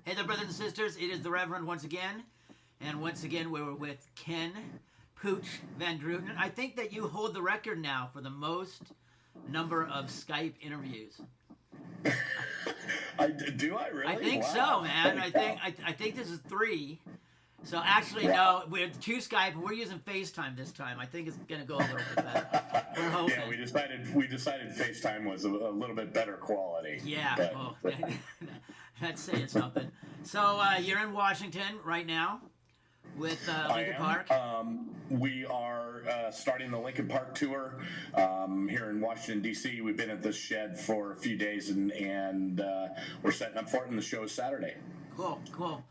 Hey there, brothers and sisters. It is the Reverend once again. And once again, we were with Ken Pooch Van Druten. I think that you hold the record now for the most number of Skype interviews. Do I really? I think Wow. so, man. I think this is 3. So actually, no, we're 2 Skype, and we're using FaceTime this time. I think it's gonna go a little bit better. We're hoping. Yeah, we decided FaceTime was a little bit better quality. Yeah, but, well, that's saying something. So you're in Washington right now with Linkin Park. We are starting the Linkin Park tour here in Washington, D.C. We've been at this shed for a few days, and we're setting up for it, and the show is Saturday. Cool.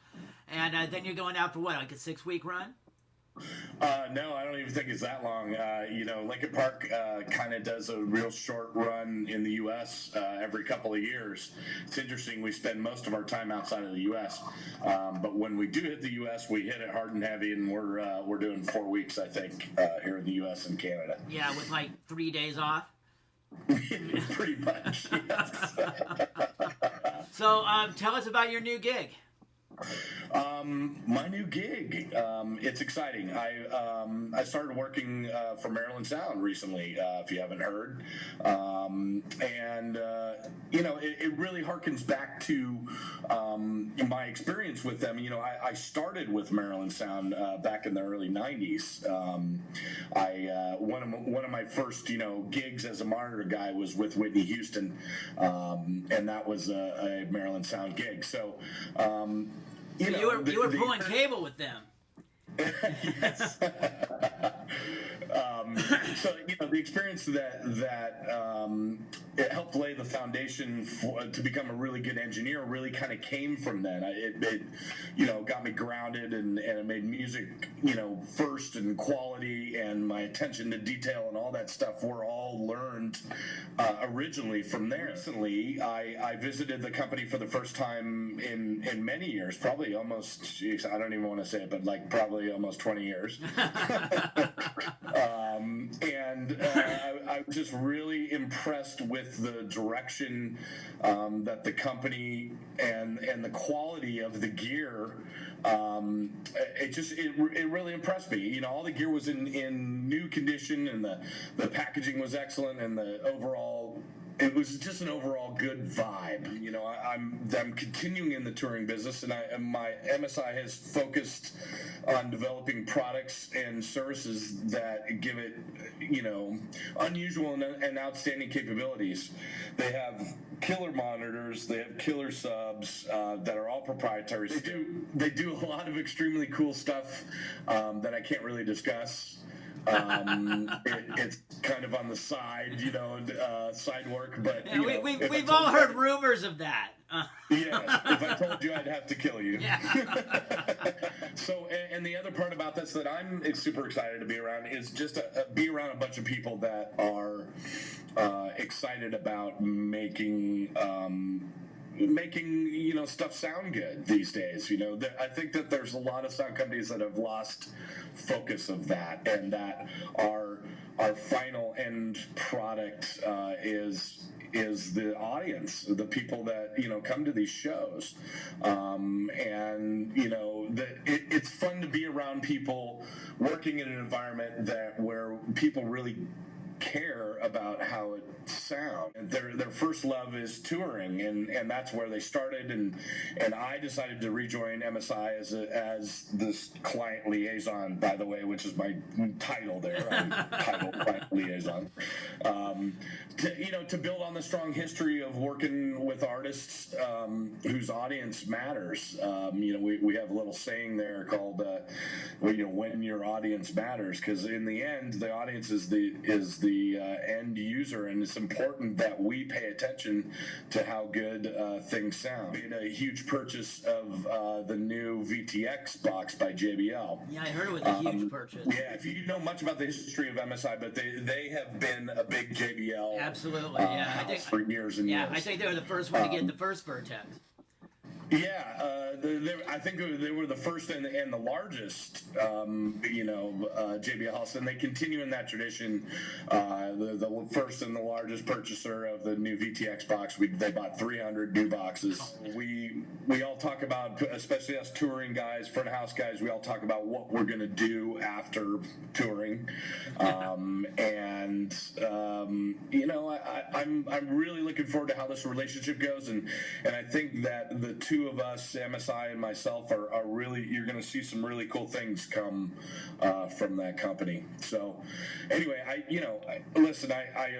And then you're going out for what, like a 6-week run? No, I don't even think it's that long. Linkin Park kind of does a real short run in the U.S. Every couple of years. It's interesting. We spend most of our time outside of the U.S., but when we do hit the U.S., we hit it hard and heavy, and we're doing 4 weeks, I think, here in the U.S. and Canada. Yeah, with like 3 days off. Pretty much. Yes. So tell us about your new gig. My new gig, it's exciting. I started working for Maryland Sound recently, if you haven't heard. It really harkens back to my experience with them. I started with Maryland Sound back in the early 90s. One of my first, gigs as a monitor guy was with Whitney Houston, and that was a Maryland Sound gig. So, you were pulling cable with them. Yes. The experience that it helped lay the foundation to become a really good engineer really kind of came from then. It got me grounded, and it made music, first, and quality, and my attention to detail and all that stuff were all learned originally from there. Recently, I visited the company for the first time in many years, probably almost, I don't even want to say it, but like probably almost 20 years. I was just really impressed with the direction that the company and the quality of the gear. It really impressed me. All the gear was in new condition, and the packaging was excellent, and it was just an overall good vibe. I'm continuing in the touring business, and my MSI has focused on developing products and services that give it, unusual and outstanding capabilities. They have killer monitors, they have killer subs that are all proprietary. They do a lot of extremely cool stuff that I can't really discuss. It's kind of on the side, side work, but yeah, we've all heard rumors of that. Yes, if I told you, I'd have to kill you. Yeah. So, and the other part about this that I'm super excited to be around is just be around a bunch of people that are excited about making stuff sound good these days. I think that there's a lot of sound companies that have lost focus of that, and that our final end product is the audience, the people that come to these shows, it's fun to be around people working in an environment where people really care about how it sounds. Their first love is touring, and that's where they started. And I decided to rejoin MSI as this client liaison, by the way, which is my title there. I'm title client liaison. To build on the strong history of working with artists whose audience matters. We have a little saying there called when your audience matters, because in the end, the audience is the end user, and it's important that we pay attention to how good things sound. We had a huge purchase of the new VTX box by JBL. Yeah, I heard it was a huge purchase. Yeah, if you know much about the history of MSI, but they have been a big JBL house for years and years. Yeah, I think they were the first one to get the first Vertex. Yeah, I think they were the first and the largest, JBL house, and they continue in that tradition. The first and the largest purchaser of the new VTX box, they bought 300 new boxes. We all talk about, especially us touring guys, front of house guys, we all talk about what we're going to do after touring. I'm really looking forward to how this relationship goes, and I think that the two of us, MSI and myself, are really, you're going to see some really cool things come from that company. So anyway, I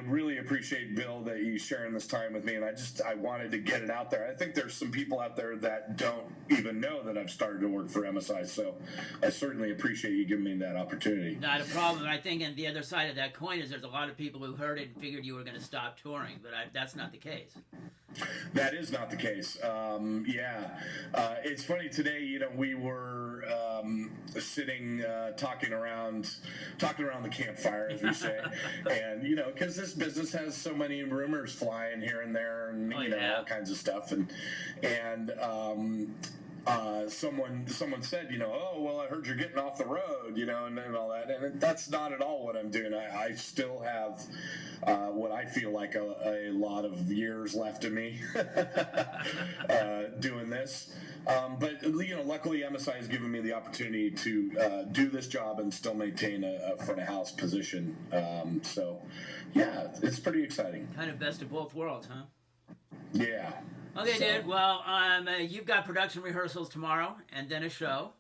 really appreciate, Bill, that you sharing this time with me, and I wanted to get it out there. I think there's some people out there that don't even know that I've started to work for MSI, so I certainly appreciate you giving me that opportunity. Not a problem. I think on the other side of that coin is there's a lot of people who heard it and figured you were going to stop touring, but that's not the case. That is not the case. It's funny today. We were sitting talking around the campfire, as we say, and because this business has so many rumors flying here and there, and all kinds of stuff, and someone said, oh, well, I heard you're getting off the road, and all that. And that's not at all what I'm doing. I still have what I feel like a lot of years left of me doing this. But luckily MSI has given me the opportunity to do this job and still maintain a front of house position. So yeah, it's pretty exciting. Kind of best of both worlds, huh? Yeah. Okay, dude. Well, you've got production rehearsals tomorrow and then a show.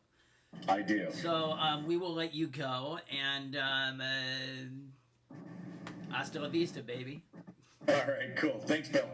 I do. So we will let you go, and hasta la vista, baby. All right, cool. Thanks, Bill.